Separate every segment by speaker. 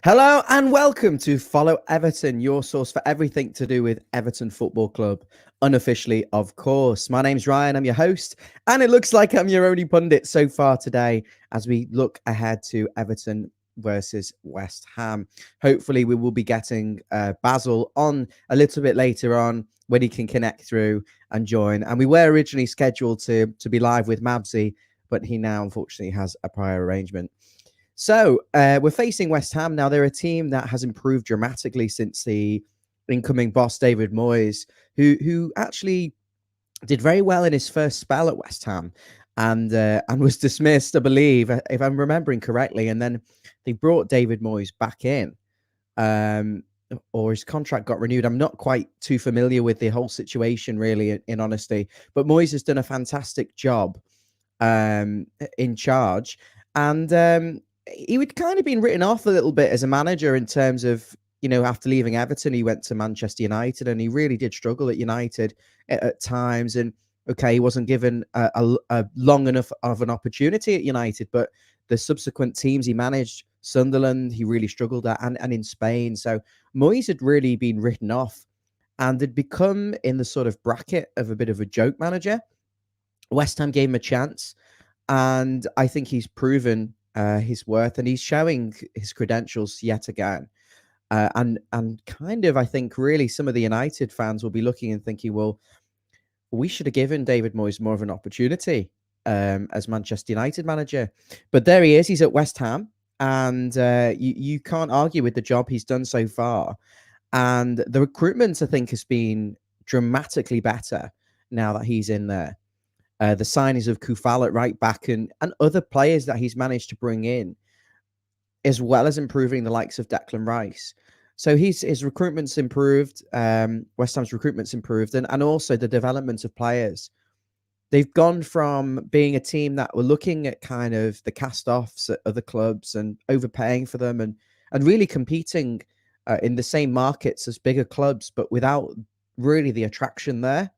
Speaker 1: Hello and welcome to Follow Everton, your source for everything to do with Everton Football Club. Unofficially, of course. My name's Ryan, I'm your host, and it looks like I'm your only pundit so far today as we look ahead to Everton versus West Ham. Hopefully, we will be getting Basil on a little bit later on when he can connect through and join. And we were originally scheduled to be live with Mabbsy, but he now unfortunately has a prior arrangement. So we're facing West Ham now. They're a team that has improved dramatically since the incoming boss David Moyes, who actually did very well in his first spell at West Ham, and was dismissed, I believe, if I'm remembering correctly. And then they brought David Moyes back in, or his contract got renewed. I'm not quite too familiar with the whole situation, really, in honesty. But Moyes has done a fantastic job in charge, and he would kind of been written off a little bit as a manager in terms of, after leaving Everton, he went to Manchester United and he really did struggle at United at times. And okay, he wasn't given a long enough of an opportunity at United, but the subsequent teams he managed, Sunderland, he really struggled at, and in Spain. So Moyes had really been written off and had become in the sort of bracket of a bit of a joke manager. West Ham gave him a chance, and I think he's proven his worth, and he's showing his credentials yet again. And kind of, I think, really, some of the United fans will be looking and thinking, well, we should have given David Moyes more of an opportunity as Manchester United manager. But there he is. He's at West Ham, and you can't argue with the job he's done so far. And the recruitment, I think, has been dramatically better now that he's in there. The signings of Kufal at right back and other players that he's managed to bring in, as well as improving the likes of Declan Rice. So his recruitment's improved. West Ham's recruitment's improved, and also the development of players. They've gone from being a team that were looking at kind of the cast-offs at other clubs and overpaying for them and really competing in the same markets as bigger clubs, but without really the attraction there,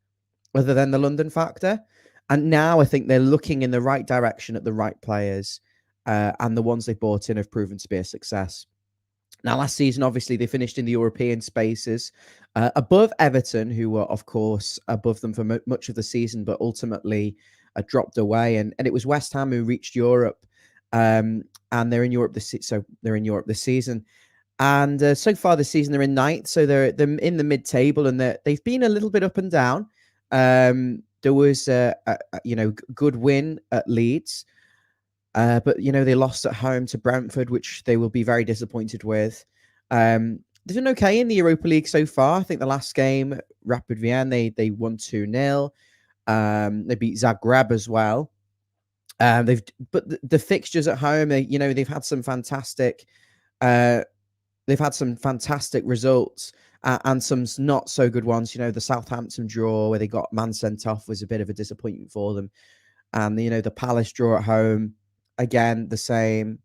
Speaker 1: other than the London factor. And now I think they're looking in the right direction at the right players, and the ones they brought in have proven to be a success. Now, last season, obviously, they finished in the European spaces, above Everton, who were, of course, above them for much of the season, but ultimately dropped away. And it was West Ham who reached Europe, and they're in Europe this season. And so far this season, they're in ninth, so they're in the mid-table, and they've been a little bit up and down. There was a good win at Leeds, but they lost at home to Brentford, which they will be very disappointed with. They've done okay in the Europa League so far. I think the last game, Rapid Vienna, they won 2-0. They beat Zagreb as well. But the fixtures at home, they've had some fantastic results. And some not so good ones. The Southampton draw where they got man sent off was a bit of a disappointment for them. And, the Palace draw at home, again, the same.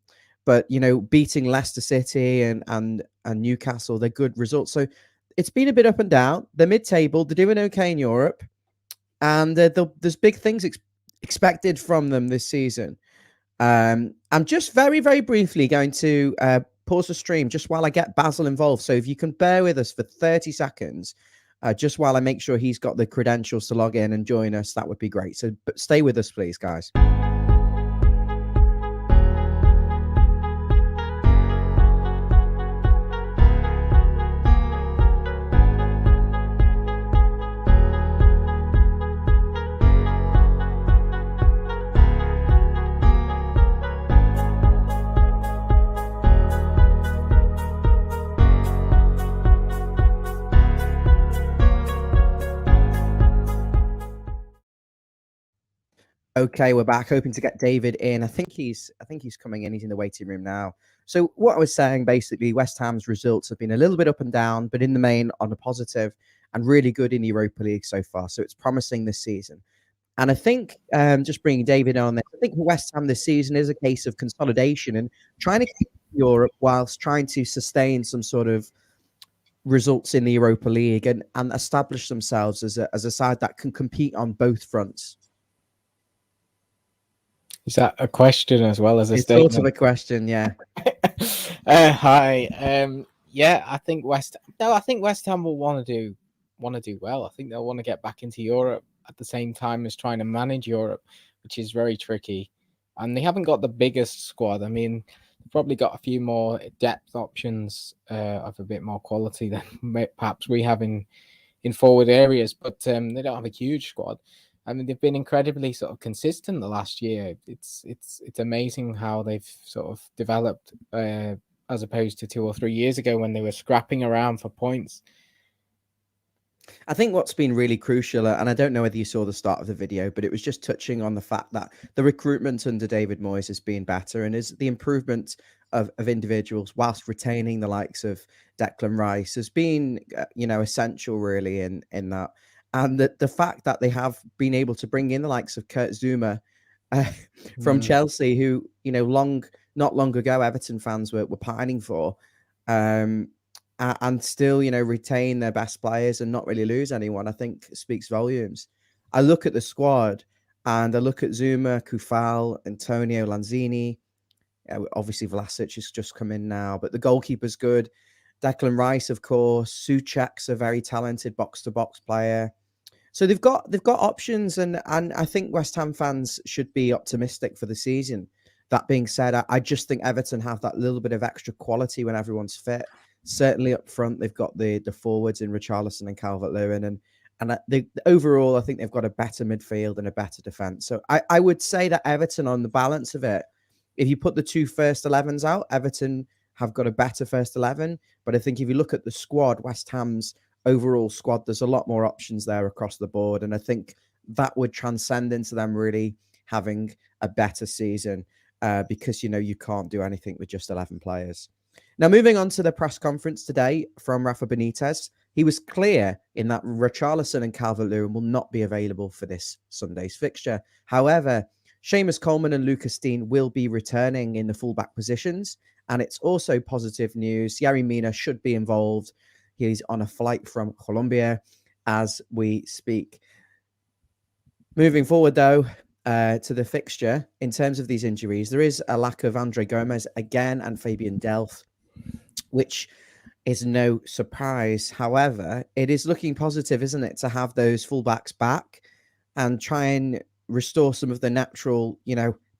Speaker 1: But, beating Leicester City and Newcastle, they're good results. So it's been a bit up and down. They're mid-table. They're doing okay in Europe. And there's big things expected from them this season. I'm just very, very briefly going to pause the stream just while I get Basil involved. So if you can bear with us for 30 seconds, just while I make sure he's got the credentials to log in and join us, that would be great. So but stay with us, please, guys. Okay, we're back, hoping to get David in. I think he's coming in. He's in the waiting room now. So what I was saying, basically, West Ham's results have been a little bit up and down, but in the main on a positive and really good in the Europa League so far. So it's promising this season. And I think just bringing David on there, I think West Ham this season is a case of consolidation and trying to keep Europe whilst trying to sustain some sort of results in the Europa League and establish themselves as a side that can compete on both fronts.
Speaker 2: Is that a question as well as a
Speaker 1: it's
Speaker 2: statement?
Speaker 1: Sort of a question, yeah.
Speaker 2: Hi. Yeah, I think West. No, I think West Ham will want to do well. I think they'll want to get back into Europe at the same time as trying to manage Europe, which is very tricky. And they haven't got the biggest squad. I mean, they've probably got a few more depth options of a bit more quality than perhaps we have in forward areas, but they don't have a huge squad. I mean, they've been incredibly sort of consistent the last year. It's amazing how they've sort of developed, as opposed to 2 or 3 years ago when they were scrapping around for points.
Speaker 1: I think what's been really crucial, and I don't know whether you saw the start of the video, but it was just touching on the fact that the recruitment under David Moyes has been better, and is the improvement of individuals whilst retaining the likes of Declan Rice has been, essential really in that. And the fact that they have been able to bring in the likes of Kurt Zuma uh, from
Speaker 2: Mm,
Speaker 1: Chelsea, who, not long ago, Everton fans were pining for. Um, and still, retain their best players and not really lose anyone, I think speaks volumes. I look at the squad and I look at Zuma, Kufal, Antonio Lanzini. Obviously, Vlasic has just come in now, but the goalkeeper's good. Declan Rice, of course. Souček's a very talented box to box player. So they've got options, and I think West Ham fans should be optimistic for the season. That being said, I just think Everton have that little bit of extra quality when everyone's fit. Certainly up front, they've got the forwards in Richarlison and Calvert-Lewin, and overall, I think they've got a better midfield and a better defense. So I would say that Everton, on the balance of it, if you put the two first 11s out, Everton have got a better first 11. But I think if you look at the squad, West Ham's overall squad, there's a lot more options there across the board. And I think that would transcend into them really having a better season, because, you can't do anything with just 11 players. Now, moving on to the press conference today from Rafa Benitez, he was clear in that Richarlison and Calvert-Lewin will not be available for this Sunday's fixture. However, Seamus Coleman and Lucas Dean will be returning in the fullback positions. And it's also positive news. Yerry Mina should be involved. He's on a flight from Colombia as we speak. Moving forward, though, to the fixture, in terms of these injuries, there is a lack of Andre Gomez again and Fabian Delph, which is no surprise. However, it is looking positive, isn't it, to have those fullbacks back and try and restore some of the natural,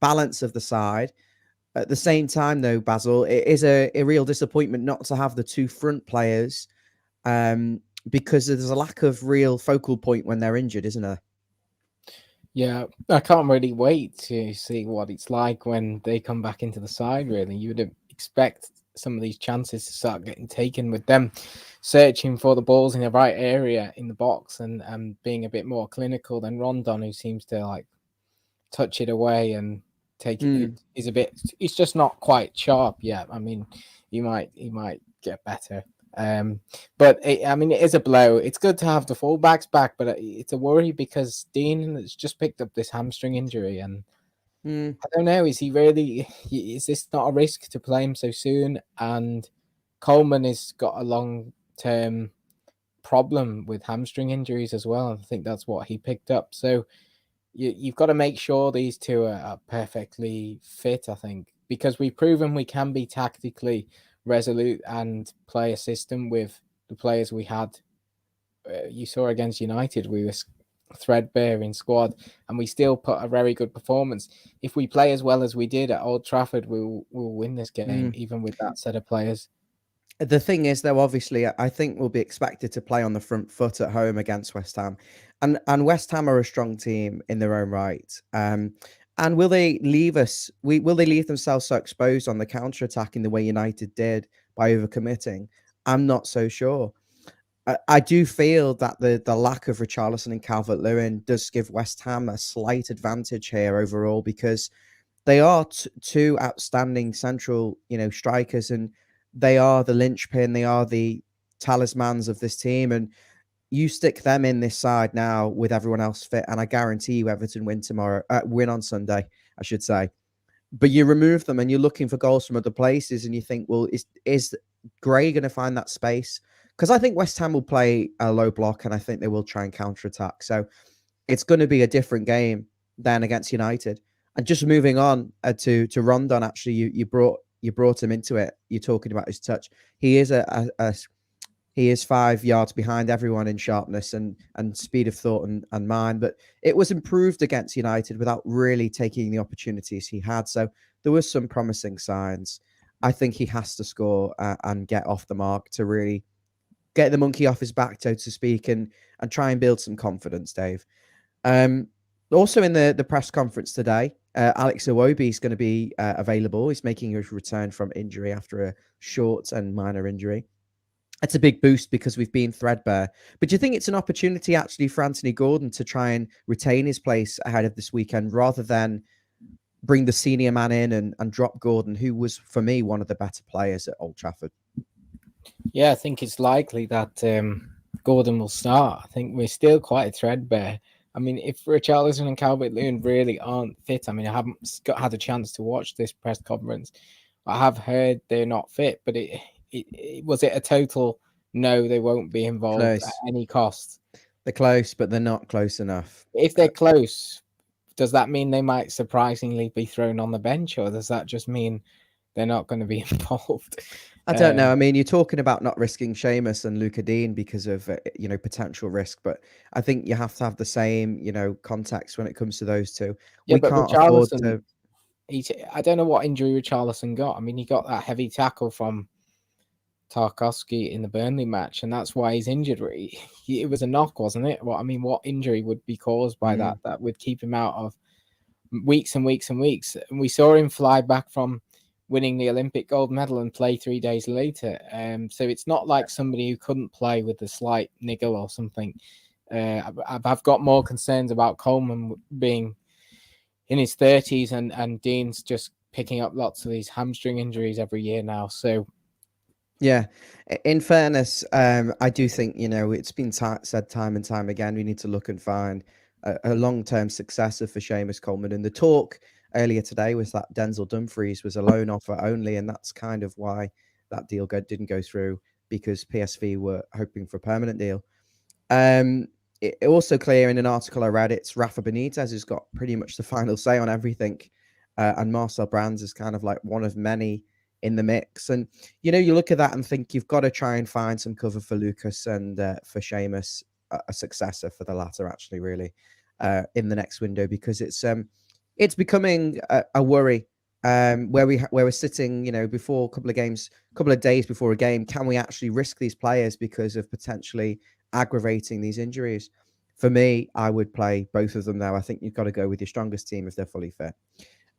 Speaker 1: balance of the side. At the same time, though, Basil, it is a real disappointment not to have the two front players, because there's a lack of real focal point when they're injured, isn't there?
Speaker 2: yeah, I can't really wait to see what it's like when they come back into the side. Really, you would expect some of these chances to start getting taken with them searching for the balls in the right area in the box, and being a bit more clinical than Rondon, who seems to like touch it away and take it.
Speaker 1: Mm.
Speaker 2: He's a bit. He's just not quite sharp yet. I mean, he might get better. But I mean, it is a blow. It's good to have the fullbacks back, but it's a worry because Dean has just picked up this hamstring injury, and
Speaker 1: Mm.
Speaker 2: I don't know. Is he really? Is this not a risk to play him so soon? And Coleman has got a long-term problem with hamstring injuries as well. I think that's what he picked up. So you've got to make sure these two are perfectly fit, I think, because we've proven we can be tactically resolute and play a system with the players we had. You saw against United, we were threadbare in squad, and we still put a very good performance. If we play as well as we did at Old Trafford, we'll win this game,
Speaker 1: Mm.
Speaker 2: even with that set of players.
Speaker 1: The thing is, though, obviously, I think we'll be expected to play on the front foot at home against West Ham, and West Ham are a strong team in their own right. And will they leave us? Will they leave themselves so exposed on the counter attack in the way United did by overcommitting? I'm not so sure. I do feel that the lack of Richarlison and Calvert Lewin does give West Ham a slight advantage here overall, because they are two outstanding central, strikers, and they are the linchpin. They are the talismans of this team, and you stick them in this side now with everyone else fit, and I guarantee you Everton win tomorrow. Win on Sunday, I should say. But you remove them, and you're looking for goals from other places, and you think, well, is Gray going to find that space? Because I think West Ham will play a low block, and I think they will try and counter attack. So it's going to be a different game than against United. And just moving on to Rondon, actually, you brought you brought him into it. You're talking about his touch. He is he is 5 yards behind everyone in sharpness and speed of thought and mind. But it was improved against United without really taking the opportunities he had. So there was some promising signs. I think he has to score and get off the mark to really get the monkey off his back, so to speak, and try and build some confidence, Dave. Um, Also in the press conference today, Alex Iwobi is going to be available. He's making his return from injury after a short and minor injury. It's a big boost because we've been threadbare. But do you think it's an opportunity actually for Anthony Gordon to try and retain his place ahead of this weekend rather than bring the senior man in and drop Gordon, who was, for me, one of the better players at Old Trafford?
Speaker 2: Yeah, I think it's likely that Gordon will start. I think we're still quite threadbare. I mean, if Richarlison and Calvert-Lewin really aren't fit, I mean, I haven't had a chance to watch this press conference. I have heard they're not fit, but was it a total no? They won't be involved at
Speaker 1: Close.
Speaker 2: any cost.
Speaker 1: They're close, but they're not close enough.
Speaker 2: If they're close, does that mean they might surprisingly be thrown on the bench, or does that just mean they're not going to be involved?
Speaker 1: I don't know. I mean, you're talking about not risking Seamus and Luca Dean because of potential risk, but I think you have to have the same context when it comes to those two.
Speaker 2: Yeah,
Speaker 1: We
Speaker 2: but
Speaker 1: can't afford
Speaker 2: Richarlison, to. I don't know what injury Richarlison got. I mean, he got that heavy tackle from Tarkowski in the Burnley match, and that's why he's injured. It was a knock, wasn't it? Well, I mean, what injury would be caused by that would keep him out of weeks and weeks and weeks? And we saw him fly back from winning the Olympic gold medal and play 3 days later. So it's not like somebody who couldn't play with a slight niggle or something. I've got more concerns about Coleman being in his 30s and Dean's just picking up lots of these hamstring injuries every year now. So
Speaker 1: yeah, in fairness, I do think it's been said time and time again. We need to look and find a long-term successor for Seamus Coleman. And the talk earlier today was that Denzel Dumfries was a loan offer only, and that's kind of why that deal didn't go through, because PSV were hoping for a permanent deal. It also clear in an article I read, it's Rafa Benitez who's got pretty much the final say on everything, and Marcel Brands is kind of like one of many in the mix. And you look at that and think you've got to try and find some cover for Lucas and for Seamus, a successor for the latter, actually, really, in the next window, because it's becoming a worry, where we're sitting, before a couple of days before a game. Can we actually risk these players because of potentially aggravating these injuries? For me, I would play both of them now. I think you've got to go with your strongest team if they're fully fit.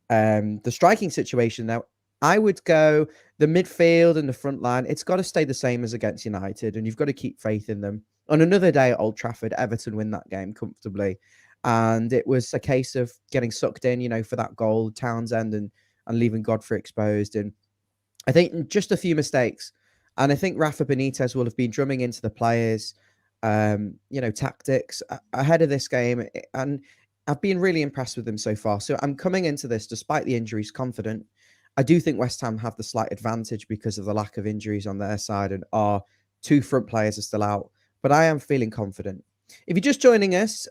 Speaker 1: The striking situation now, I would go the midfield and the front line. It's got to stay the same as against United, and you've got to keep faith in them. On another day at Old Trafford, Everton win that game comfortably. And it was a case of getting sucked in, for that goal, Townsend, and leaving Godfrey exposed. And I think just a few mistakes. And I think Rafa Benitez will have been drumming into the players, tactics ahead of this game. And I've been really impressed with them so far. So I'm coming into this, despite the injuries, confident. I do think West Ham have the slight advantage because of the lack of injuries on their side, and our two front players are still out. But I am feeling confident. If you're just joining us,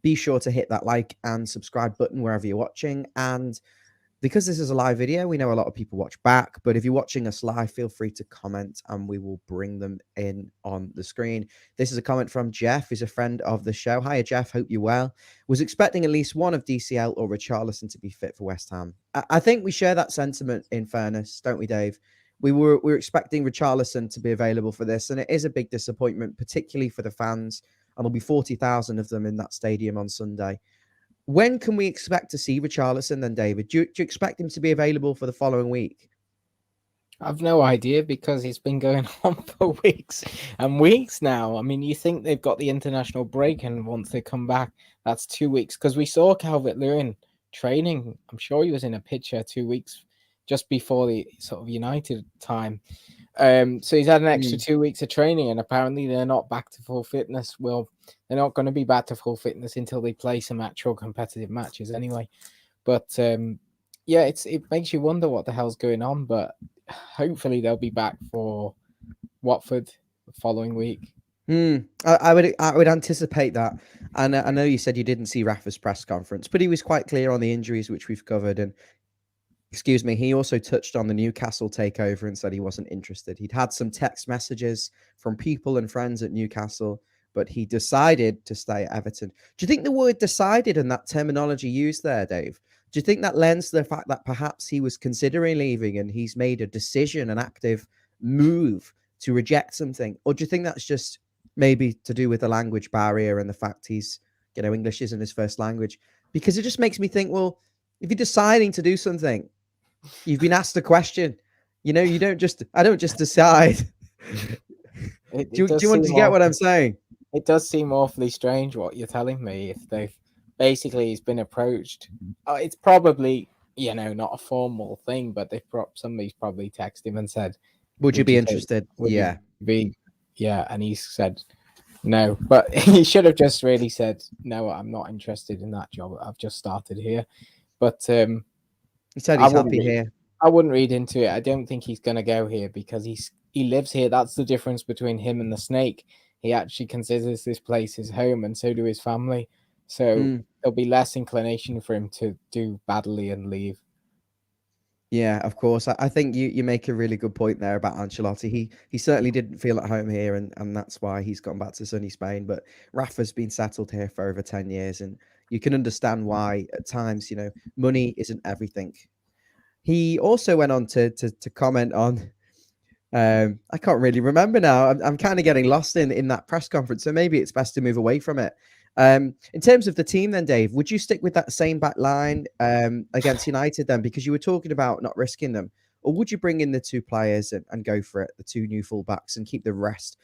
Speaker 1: be sure to hit that like and subscribe button wherever you're watching. And because this is a live video, we know a lot of people watch back, but if you're watching us live, feel free to comment and we will bring them in on the screen. This is a comment from Jeff, who's a friend of the show. Hiya, Jeff. Hope you're well. Was expecting at least one of DCL or Richarlison to be fit for West Ham. I think we share that sentiment, in fairness, don't we, Dave? We were expecting Richarlison to be available for this, and it is a big disappointment, particularly for the fans. And there'll be 40,000 of them in that stadium on Sunday. When can we expect to see Richarlison then, David? Do you expect him to be available for the following week?
Speaker 2: I've no idea, because it's been going on for weeks and weeks now. I mean, you think they've got the international break, and once they come back, that's 2 weeks. Because we saw Calvert-Lewin training. I'm sure he was in a picture 2 weeks just before the sort of United time. So he's had an extra 2 weeks of training, and apparently they're not back to full fitness. Well, they're not going to be back to full fitness until they play some actual competitive matches anyway. But yeah, it makes you wonder what the hell's going on. But hopefully they'll be back for Watford the following week.
Speaker 1: I would anticipate that. And I know you said you didn't see Rafa's press conference, but he was quite clear on the injuries, which we've covered. And excuse me, he also touched on the Newcastle takeover and said he wasn't interested. He'd had some text messages from people and friends at Newcastle, but he decided to stay at Everton. Do you think the word decided and that terminology used there, Dave? Do you think that lends to the fact that perhaps he was considering leaving and he's made a decision, an active move to reject something? Or do you think that's just maybe to do with the language barrier and the fact English isn't his first language? Because it just makes me think, well, if you're deciding to do something, you've been asked a question. You don't just. I don't just decide.
Speaker 2: It
Speaker 1: Do
Speaker 2: does
Speaker 1: you want
Speaker 2: seem
Speaker 1: to get what I'm
Speaker 2: awfully,
Speaker 1: saying?
Speaker 2: it does seem awfully strange what you're telling me. If they've basically he's been approached, it's probably not a formal thing, but somebody's probably texted him and said,
Speaker 1: Would you
Speaker 2: "Would
Speaker 1: be
Speaker 2: you take?
Speaker 1: interested?
Speaker 2: Would you
Speaker 1: Yeah,
Speaker 2: be?" Yeah, and he said no, but he should have just really said, "No, I'm not interested in that job. I've just started here." But
Speaker 1: he said
Speaker 2: I
Speaker 1: he's
Speaker 2: wouldn't
Speaker 1: happy
Speaker 2: read.
Speaker 1: here.
Speaker 2: I wouldn't read into it. I don't think he's going to go here because he lives here. That's the difference between him and the snake. He actually considers this place his home, and so do his family. So
Speaker 1: Mm.
Speaker 2: there'll be less inclination for him to do badly and leave.
Speaker 1: Yeah, of course. I think you make a really good point there about Ancelotti. He certainly didn't feel at home here, and that's why he's gone back to sunny Spain. But Rafa's been settled here for over 10 years, and you can understand why at times money isn't everything. He also went on to comment on. I can't really remember now. I'm kind of getting lost in that press conference, so maybe it's best to move away from it. In terms of the team, then, Dave, would you stick with that same back line against United then? Because you were talking about not risking them, or would you bring in the two players and go for it, the two new fullbacks, and keep the rest?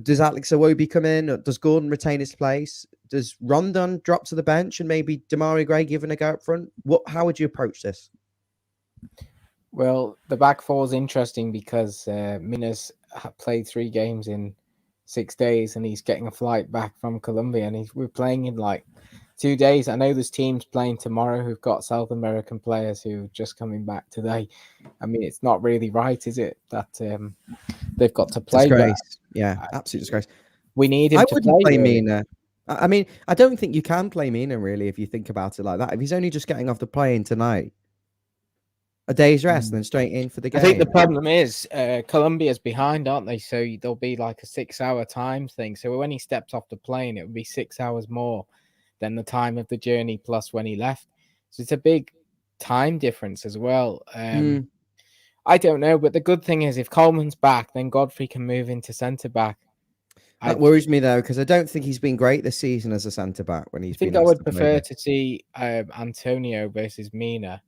Speaker 1: Does Alex Iwobi come in? Or does Gordon retain his place? Does Rondon drop to the bench and maybe Demarai Gray given a go up front? How would you approach this?
Speaker 2: Well, the back four is interesting because Minas played 3 games in 6 days, and he's getting a flight back from Colombia, and we're playing in like 2 days. I know there's teams playing tomorrow who've got South American players who are just coming back today. I mean, it's not really right, is it, that they've got to play? But
Speaker 1: Disgrace. Yeah, absolute disgrace.
Speaker 2: we need
Speaker 1: I
Speaker 2: him to
Speaker 1: wouldn't
Speaker 2: play,
Speaker 1: play
Speaker 2: really.
Speaker 1: Mina. I mean, I don't think you can play Mina really if you think about it like that. If he's only just getting off the plane tonight, a day's rest, and then straight in for the
Speaker 2: I think the
Speaker 1: game.
Speaker 2: problem is Colombia's behind, aren't they? So there'll be like a 6-hour time thing. So when he steps off the plane, it will be 6 hours more than the time of the journey plus when he left. So it's a big time difference as well.
Speaker 1: Mm,
Speaker 2: I don't know, but the good thing is if Coleman's back, then Godfrey can move into centre back. I
Speaker 1: that worries me though, because I don't think he's been great this season as a centre back when he's been
Speaker 2: think I
Speaker 1: asked
Speaker 2: would
Speaker 1: to play
Speaker 2: prefer
Speaker 1: there.
Speaker 2: to see Antonio versus Mina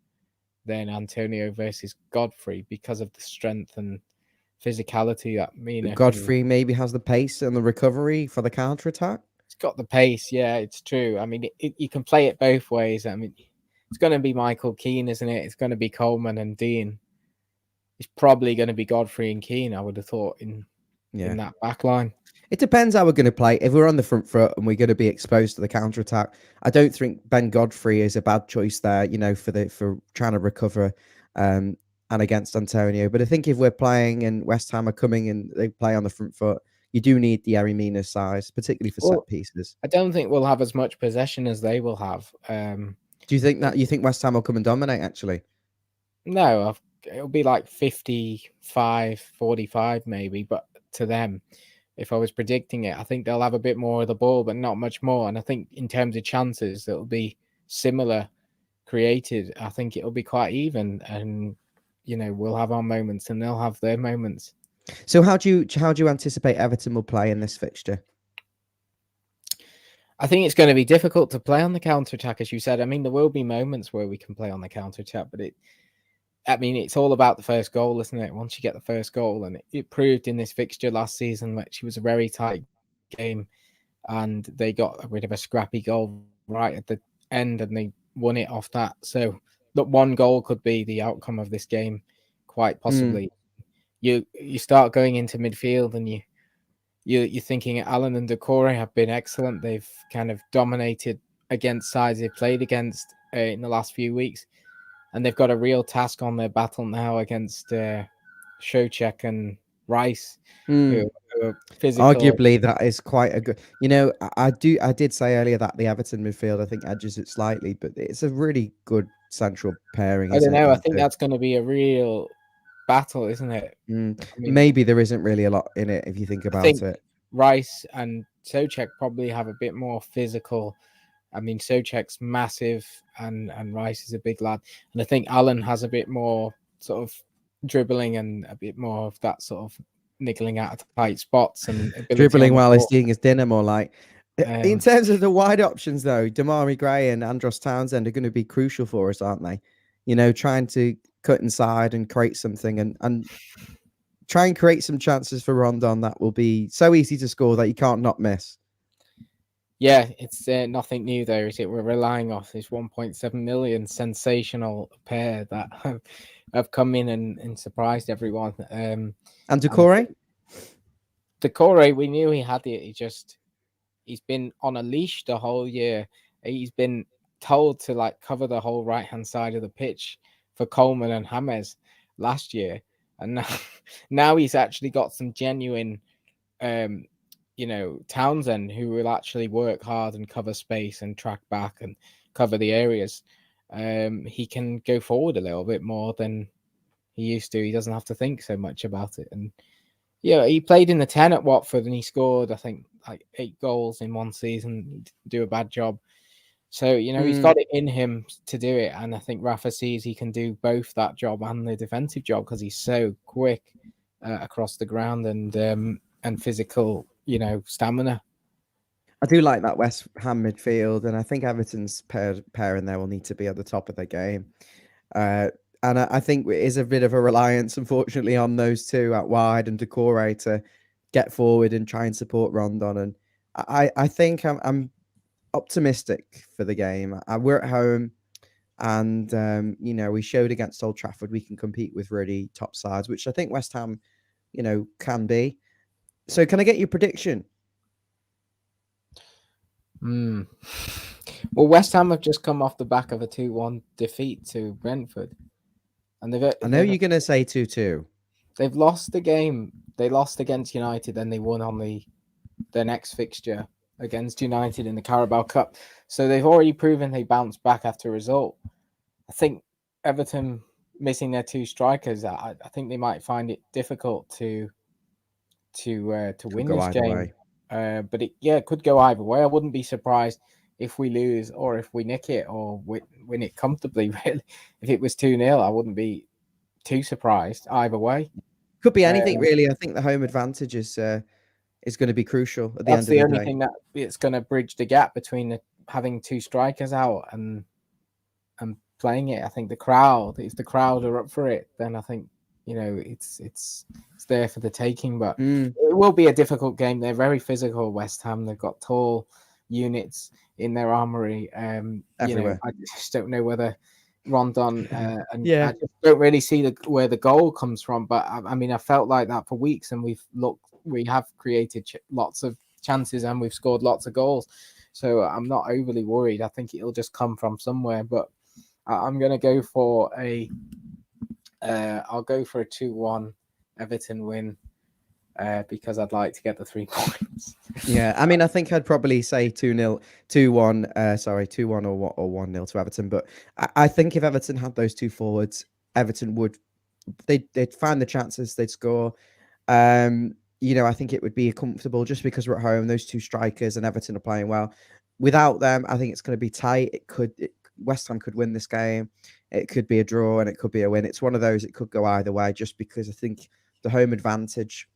Speaker 2: than Antonio versus Godfrey because of the strength and physicality that Mina can.
Speaker 1: Godfrey maybe has the pace and the recovery for the counter attack.
Speaker 2: It's got the pace, yeah, it's true. I mean, you can play it both ways. I mean, it's going to be Michael Keane, isn't it? It's going to be Coleman and Dean. It's probably going to be Godfrey and Keane, I would have thought, in
Speaker 1: Yeah.
Speaker 2: that back line.
Speaker 1: It depends how we're going to play. If we're on the front foot and we're going to be exposed to the counter attack, I don't think Ben Godfrey is a bad choice there. For trying to recover, and against Antonio. But I think if we're playing and West Ham are coming and they play on the front foot, you do need the Yerry Mina size, particularly for set
Speaker 2: Well,
Speaker 1: pieces.
Speaker 2: I don't think we'll have as much possession as they will have.
Speaker 1: Do you think West Ham will come and dominate? Actually,
Speaker 2: No, it'll be like 55-45 maybe, but to them, if I was predicting it, I think they'll have a bit more of the ball, but not much more. And I think in terms of chances, it'll be similar created. I think it'll be quite even, and we'll have our moments and they'll have their moments.
Speaker 1: so how do you anticipate Everton will play in this fixture?
Speaker 2: I think it's going to be difficult to play on the counter attack, as you said. I mean, there will be moments where we can play on the counter attack, but it's all about the first goal, isn't it? Once you get the first goal, and it proved in this fixture last season, which was a very tight game, and they got rid of a scrappy goal right at the end, and they won it off that. So that one goal could be the outcome of this game, quite possibly. You start going into midfield, and you're thinking Allen and Decore have been excellent. They've kind of dominated against sides they've played against in the last few weeks, and they've got a real task on their battle now against Showcheck and Rice, who a physical.
Speaker 1: Arguably, that is quite a good. I did say earlier that the Everton midfield, I think, edges it slightly, but it's a really good central pairing,
Speaker 2: I don't
Speaker 1: isn't it?
Speaker 2: know. I
Speaker 1: That
Speaker 2: think
Speaker 1: two.
Speaker 2: that's going to be a real battle, isn't it? I mean,
Speaker 1: Maybe there isn't really a lot in it if you think
Speaker 2: I
Speaker 1: about
Speaker 2: think
Speaker 1: it.
Speaker 2: Rice and Socek probably have a bit more physical. I mean, Socek's massive and Rice is a big lad. And I think Allen has a bit more sort of dribbling and a bit more of that sort of niggling out of tight spots and ability on
Speaker 1: Dribbling
Speaker 2: the
Speaker 1: while he's
Speaker 2: ball.
Speaker 1: eating his dinner, more like. In
Speaker 2: Um,
Speaker 1: terms of the wide options, though, Damari Gray and Andros Townsend are going to be crucial for us, aren't they? Trying to cut inside and create something and try and create some chances for Rondon that will be so easy to score that you can't not miss.
Speaker 2: yeah, it's nothing new there, is it? We're relying off this 1.7 million sensational pair that have come in and surprised everyone.
Speaker 1: And
Speaker 2: And
Speaker 1: Decore?
Speaker 2: Decore, we knew he had it. He's been on a leash the whole year. He's been told to like cover the whole right hand side of the pitch for Coleman and James last year, and now, now he's actually got some genuine, Townsend who will actually work hard and cover space and track back and cover the areas. He can go forward a little bit more than he used to. He doesn't have to think so much about it, and yeah, he played in the 10 at Watford and he scored, I think, like 8 goals in one season. Do a bad job. So, he's got it in him to do it. And I think Rafa sees he can do both that job and the defensive job because he's so quick across the ground and physical, stamina.
Speaker 1: I do like that West Ham midfield, and I think Everton's pair in there will need to be at the top of their game. Uh, and I think it is a bit of a reliance, unfortunately, on those two out wide and Decore to get forward and try and support Rondon. And I think I'm optimistic for the game. We're at home, and we showed against Old Trafford we can compete with really top sides, which I think West Ham, can be. So, can I get your prediction?
Speaker 2: Well, West Ham have just come off the back of a 2-1 defeat to Brentford. And
Speaker 1: I know you're going to say 2-2.
Speaker 2: They've lost the game. They lost against United, then they won on their next fixture against United in the Carabao Cup. So they've already proven they bounced back after a result. I think Everton missing their 2 strikers, I think they might find it difficult to win
Speaker 1: Go
Speaker 2: this
Speaker 1: either
Speaker 2: game.
Speaker 1: way.
Speaker 2: But it could go either way. I wouldn't be surprised if we lose or if we nick it or win it comfortably. Really, if it was 2-0, I wouldn't be too surprised either way.
Speaker 1: Could be anything, really. I think the home advantage is going to be crucial at the
Speaker 2: That's
Speaker 1: end of
Speaker 2: the
Speaker 1: the
Speaker 2: only
Speaker 1: day.
Speaker 2: thing that it's going to bridge the gap between having 2 strikers out and playing it. I think if the crowd are up for it, then I think it's there for the taking. But it will be a difficult game. They're very physical. West Ham. They've got tall units in their armory.
Speaker 1: Everywhere.
Speaker 2: I just don't know whether Rondon and
Speaker 1: Yeah.
Speaker 2: I just don't really see where the goal comes from. But I mean, I felt like that for weeks, and we have created lots of chances and we've scored lots of goals. So I'm not overly worried. I think it'll just come from somewhere. But I'm going to go for I'll go for a 2-1 Everton win because I'd like to get the 3 points.
Speaker 1: Yeah, I mean, I think I'd probably say 2-0, 2-1, 2-1 or 1-0 to Everton. But I think if Everton had those 2 forwards, Everton they'd find the chances, they'd score. I think it would be comfortable just because we're at home. Those 2 strikers and Everton are playing well. Without them, I think it's going to be tight. West Ham could win this game. It could be a draw and it could be a win. It's one of those. It could go either way, just because I think the home advantage,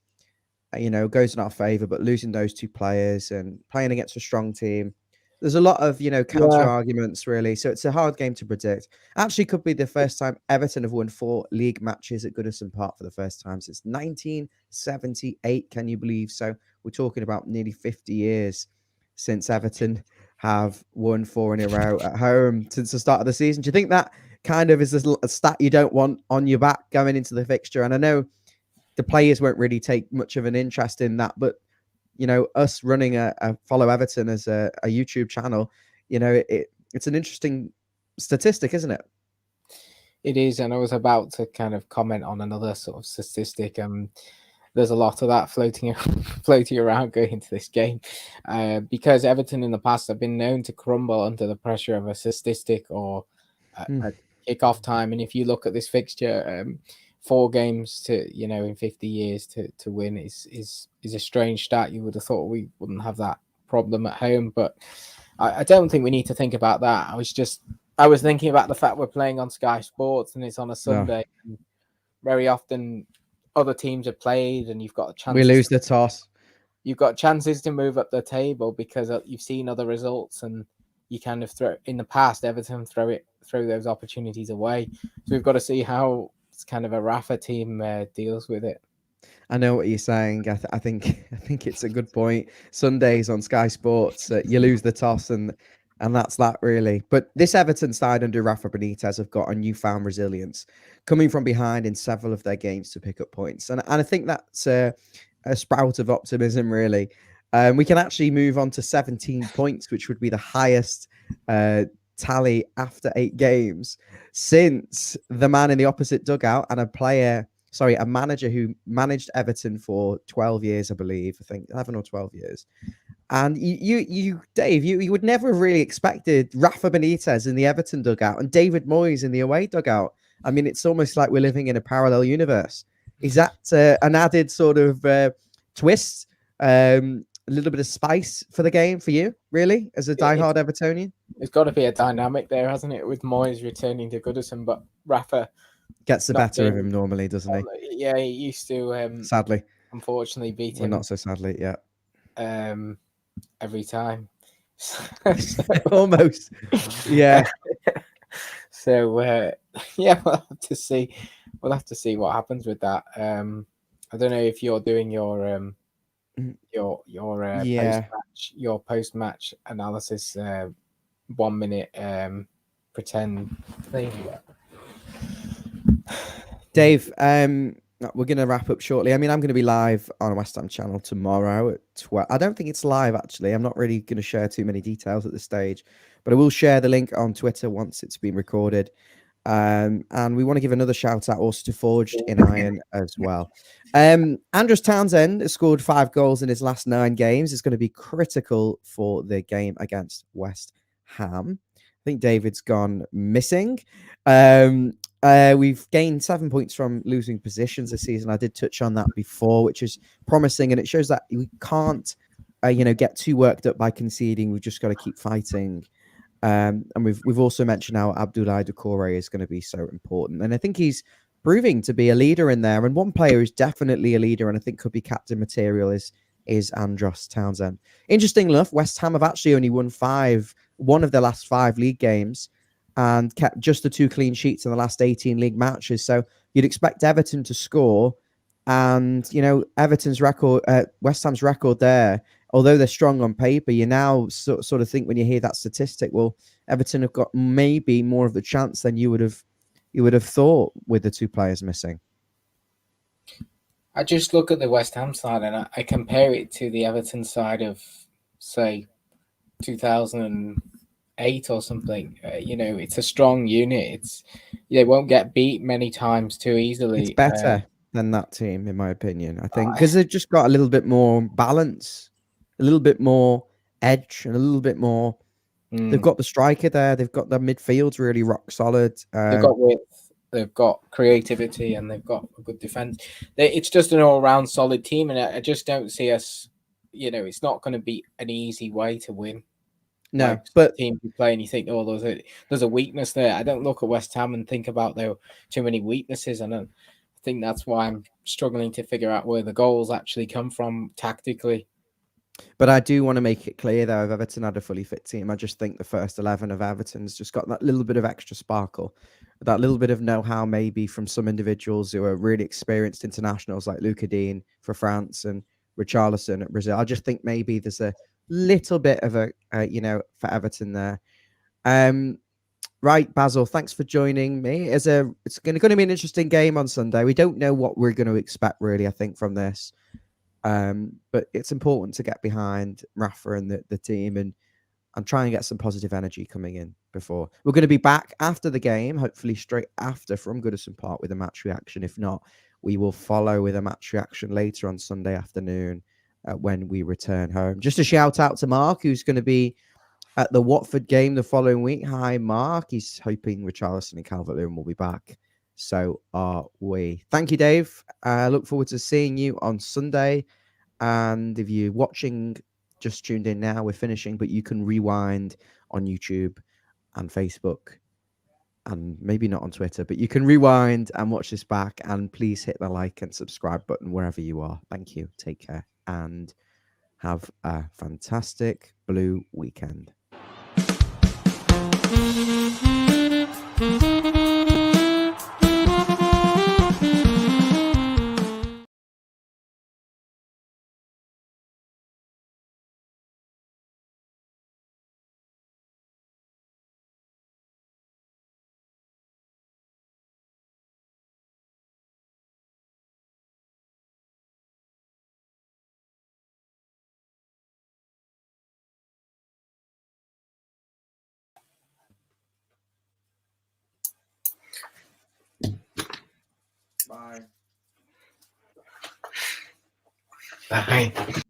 Speaker 1: goes in our favour. But losing those 2 players and playing against a strong team, there's a lot of counter arguments really. So it's a hard game to predict. Actually, could be the first time Everton have won 4 league matches at Goodison Park for the first time since 1978. Can you believe? So we're talking about nearly 50 years since Everton have won 4 in a row at home since the start of the season. Do you think that kind of is a stat you don't want on your back going into the fixture? And I know the players won't really take much of an interest in that, but us running a Follow Everton as a YouTube channel, it's an interesting statistic, isn't it?
Speaker 2: It is, and I was about to kind of comment on another sort of statistic. there's a lot of that floating floating around going into this game, because Everton in the past have been known to crumble under the pressure of a statistic or a kick-off time. And if you look at this fixture, 4 games to in 50 years to win is a strange stat. You would have thought we wouldn't have that problem at home, but I don't think we need to think about that. I was thinking about the fact we're playing on Sky Sports and it's on a Sunday. And very often other teams have played and you've got chances.
Speaker 1: We lose the toss.
Speaker 2: You've got chances to move up the table because you've seen other results, and you kind of in the past, Everton throw those opportunities away. So we've got to see how it's kind of a Rafa team deals with it.
Speaker 1: I know what you're saying. I think it's a good point. Sundays on Sky Sports, you lose the toss, and that's that really. But this Everton side under Rafa Benitez have got a newfound resilience, coming from behind in several of their games to pick up points, and I think that's a sprout of optimism really. We can actually move on to 17 points, which would be the highest tally after 8 games since the man in the opposite dugout and a manager who managed Everton for 12 years, I believe. I think 11 or 12 years. And you Dave, you would never have really expected Rafa Benitez in the Everton dugout and David Moyes in the away dugout. I mean, it's almost like we're living in a parallel universe. Is that an added sort of twist, a little bit of spice for the game for you, really, as a diehard Evertonian?
Speaker 2: It's got to be a dynamic there, hasn't it, with Moyes returning to Goodison, but Rafa
Speaker 1: gets the better of him normally, doesn't he?
Speaker 2: Yeah, he used to.
Speaker 1: Sadly,
Speaker 2: unfortunately, beat him.
Speaker 1: Well, not so sadly, yeah.
Speaker 2: Every time,
Speaker 1: almost, yeah.
Speaker 2: So yeah, we'll have to see. We'll have to see what happens with that. I don't know if you're doing your post-match analysis 1 minute pretend thing.
Speaker 1: Dave, we're going to wrap up shortly. I mean, I'm going to be live on a West Ham channel tomorrow at 12. I don't think it's live, actually. I'm not really going to share too many details at this stage, but I will share the link on Twitter once it's been recorded. And we want to give another shout out also to Forged in Iron as well. Andros Townsend has scored 5 goals in his last 9 games. It's going to be critical for the game against West Ham. I think David's gone missing. We've gained 7 points from losing positions this season. I did touch on that before, which is promising, and it shows that we can't, get too worked up by conceding. We've just got to keep fighting. And we've also mentioned how Abdoulaye Doucouré is going to be so important, and I think he's proving to be a leader in there. And one player who's definitely a leader, and I think could be captain material, is Andros Townsend. Interesting enough, West Ham have actually only won one of their last 5 league games, and kept just the 2 clean sheets in the last 18 league matches. So you'd expect Everton to score, and Everton's record, West Ham's record there, although they're strong on paper, you now sort of think when you hear that statistic, well, Everton have got maybe more of the chance than you would have thought with the 2 players missing.
Speaker 2: I just look at the West Ham side and I compare it to the Everton side of, say, 2008 or something. It's a strong unit. They won't get beat many times too easily.
Speaker 1: It's better than that team, in my opinion, I think, because they've just got a little bit more balance, a little bit more edge, and a little bit more. They've got the striker there. They've got the midfield really rock solid.
Speaker 2: They've got width. They've got creativity, and they've got a good defense. It's just an all-round solid team, and I just don't see us. It's not going to be an easy way to win.
Speaker 1: No, but
Speaker 2: teams you play and you think, oh, there's a weakness there. I don't look at West Ham and think about there too many weaknesses, and I think that's why I'm struggling to figure out where the goals actually come from tactically.
Speaker 1: But I do want to make it clear, though, if Everton had a fully fit team, I just think the first 11 of Everton's just got that little bit of extra sparkle, that little bit of know-how maybe from some individuals who are really experienced internationals like Luca Dean for France and Richarlison at Brazil. I just think maybe there's a little bit of a, for Everton there. Right, Basil, thanks for joining me. It's going to be an interesting game on Sunday. We don't know what we're going to expect, really, I think, from this. But it's important to get behind Rafa and the team and try and get some positive energy coming in before. We're going to be back after the game, hopefully straight after from Goodison Park with a match reaction. If not, we will follow with a match reaction later on Sunday afternoon when we return home. Just a shout out to Mark, who's going to be at the Watford game the following week. Hi, Mark. He's hoping Richarlison and Calvert-Lewin will be back. So are we. Thank you, Dave. I look forward to seeing you on Sunday. And if you're watching, just tuned in now, we're finishing, but you can rewind on YouTube and Facebook and maybe not on Twitter, but you can rewind and watch this back. And please hit the like and subscribe button wherever you are. Thank you. Take care and have a fantastic blue weekend. Bye.
Speaker 2: Bye.